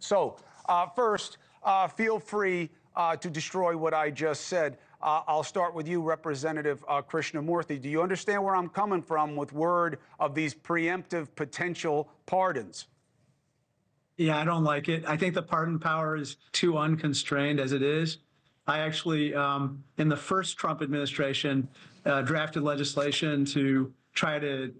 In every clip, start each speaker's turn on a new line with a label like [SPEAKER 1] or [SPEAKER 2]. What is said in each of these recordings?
[SPEAKER 1] So first, feel free to destroy what I just said. I'll start with you, Representative Krishnamurthy. Do you understand where I'm coming from with word of these preemptive potential pardons?
[SPEAKER 2] Yeah, I don't like it. I think the pardon power is too unconstrained as it is. I actually, in the first Trump administration, drafted legislation to try to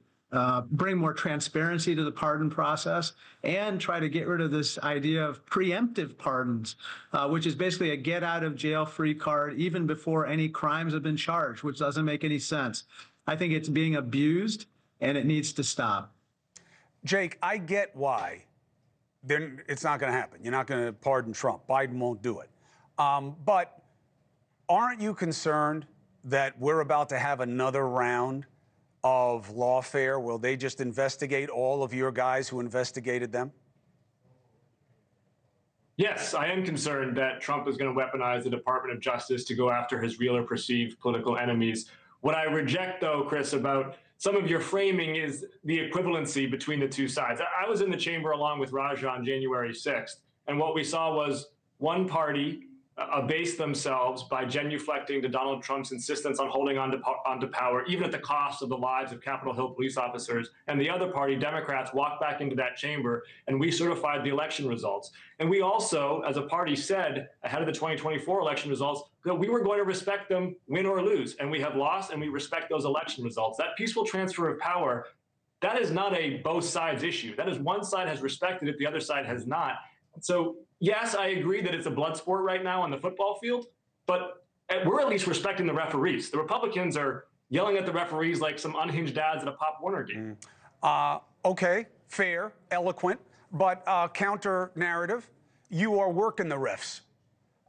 [SPEAKER 2] bring more transparency to the pardon process and try to get rid of this idea of preemptive pardons, which is basically a get out of jail free card even before any crimes have been charged, which doesn't make any sense. I think it's being abused and it needs to stop.
[SPEAKER 1] Jake, I get why. Then it's not going to happen. You're not going to pardon Trump. Biden won't do it. But aren't you concerned that we're about to have another round of lawfare? Will they just investigate all of your guys who investigated them?
[SPEAKER 3] Yes, I am concerned that Trump is going to weaponize the Department of Justice to go after his real or perceived political enemies. What I reject, though, Chris, about some of your framing is the equivalency between the two sides. I was in the chamber along with Raja on January 6th, and what we saw was one party abase themselves by genuflecting to Donald Trump's insistence on holding on to power, even at the cost of the lives of Capitol Hill police officers. And the other party, Democrats, walked back into that chamber, and we certified the election results. And we also, as a party, said ahead of the 2024 election results that we were going to respect them, win or lose. And we have lost, and we respect those election results. That peaceful transfer of power, that is not a both sides issue. That is one side has respected it, the other side has not. So yes, I agree that it's a blood sport right now on the football field, but we're at least respecting the referees. The Republicans are yelling at the referees like some unhinged dads at a Pop Warner game.
[SPEAKER 1] Okay, fair, eloquent, but counter narrative. You are working the refs,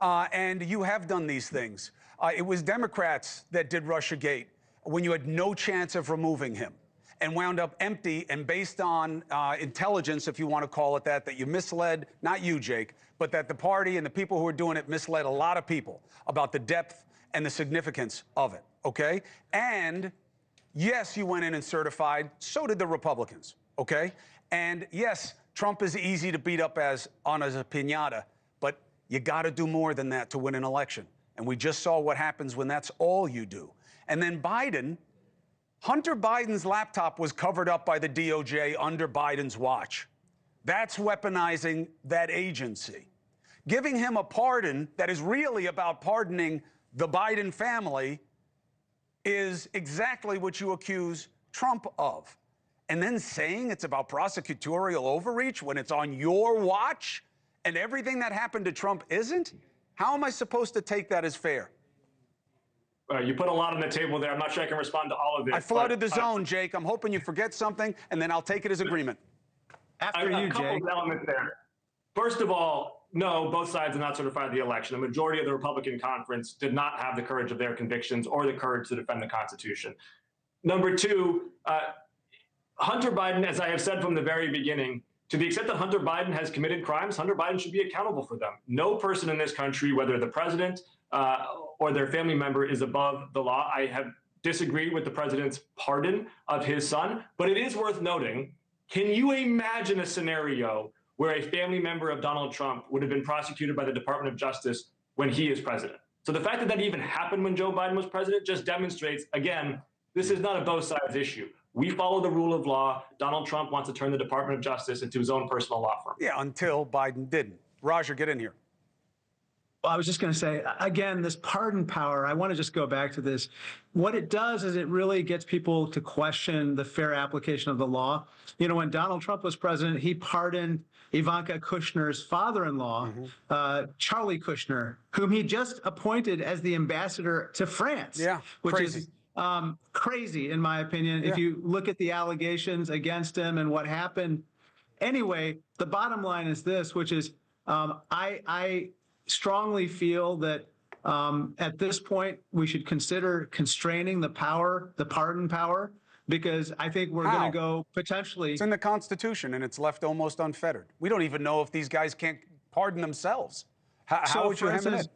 [SPEAKER 1] and you have done these things. It was Democrats that did Russiagate when you had no chance of removing him, and wound up empty, and based on intelligence, if you want to call it that you misled, not you, Jake, but that the party and the people who were doing it misled a lot of people about the depth and the significance of it, okay? And yes, you went in and certified, so did the Republicans, okay? And yes, Trump is easy to beat up as a piñata, but you got to do more than that to win an election. And we just saw what happens when that's all you do. And then Biden, Hunter Biden's laptop was covered up by the DOJ under Biden's watch. That's weaponizing that agency. Giving him a pardon that is really about pardoning the Biden family is exactly what you accuse Trump of. And then saying it's about prosecutorial overreach when it's on your watch and everything that happened to Trump isn't? How am I supposed to take that as fair?
[SPEAKER 3] You put a lot on the table there. I'm not sure I can respond to all of it.
[SPEAKER 1] I flooded the zone, Jake. I'm hoping you forget something, and then I'll take it as agreement.
[SPEAKER 2] After you,
[SPEAKER 3] Jake. A couple of elements there. First of all, no, both sides did not certify the election. The majority of the Republican conference did not have the courage of their convictions or the courage to defend the Constitution. Number two, Hunter Biden, as I have said from the very beginning, to the extent that Hunter Biden has committed crimes, Hunter Biden should be accountable for them. No person in this country, whether the president or their family member, is above the law. I have disagreed with the president's pardon of his son, but it is worth noting, can you imagine a scenario where a family member of Donald Trump would have been prosecuted by the Department of Justice when he is president? So the fact that that even happened when Joe Biden was president just demonstrates, again, this is not a both sides issue. We follow the rule of law. Donald Trump wants to turn the Department of Justice into his own personal law firm.
[SPEAKER 1] Yeah, until Biden didn't. Roger, get in here.
[SPEAKER 2] Well, I was just going to say, again, this pardon power, I want to just go back to this. What it does is it really gets people to question the fair application of the law. You know, when Donald Trump was president, he pardoned Ivanka Kushner's father-in-law, Charlie Kushner, whom he just appointed as the ambassador to France.
[SPEAKER 1] Yeah,
[SPEAKER 2] which
[SPEAKER 1] crazy.
[SPEAKER 2] Is crazy, in my opinion, if you look at the allegations against him and what happened. Anyway, the bottom line is this, which is I strongly feel that at this point we should consider constraining the power, the pardon power, because I think we're going to go potentially.
[SPEAKER 1] It's in the Constitution and it's left almost unfettered. We don't even know if these guys can't pardon themselves. How would you have it?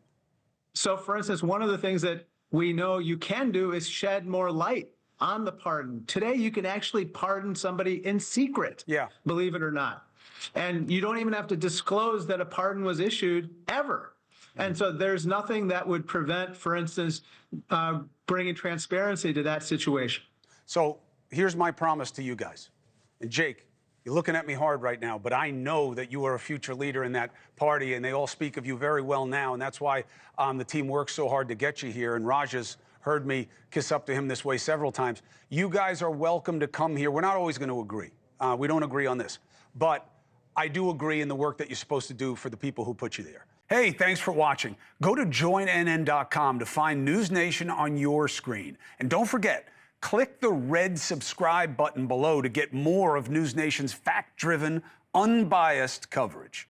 [SPEAKER 2] So, for instance, one of the things that we know you can do is shed more light on the pardon. Today, you can actually pardon somebody in secret, believe it or not. And you don't even have to disclose that a pardon was issued ever. And so there's nothing that would prevent, for instance, bringing transparency to that situation.
[SPEAKER 1] So here's my promise to you guys. And Jake, you're looking at me hard right now, but I know that you are a future leader in that party, and they all speak of you very well now. And that's why the team works so hard to get you here. And Raja's heard me kiss up to him this way several times. You guys are welcome to come here. We're not always going to agree. We don't agree on this. But I do agree in the work that you're supposed to do for the people who put you there. Hey, thanks for watching. Go to joinnn.com to find NewsNation on your screen. And don't forget, click the red subscribe button below to get more of NewsNation's fact-driven, unbiased coverage.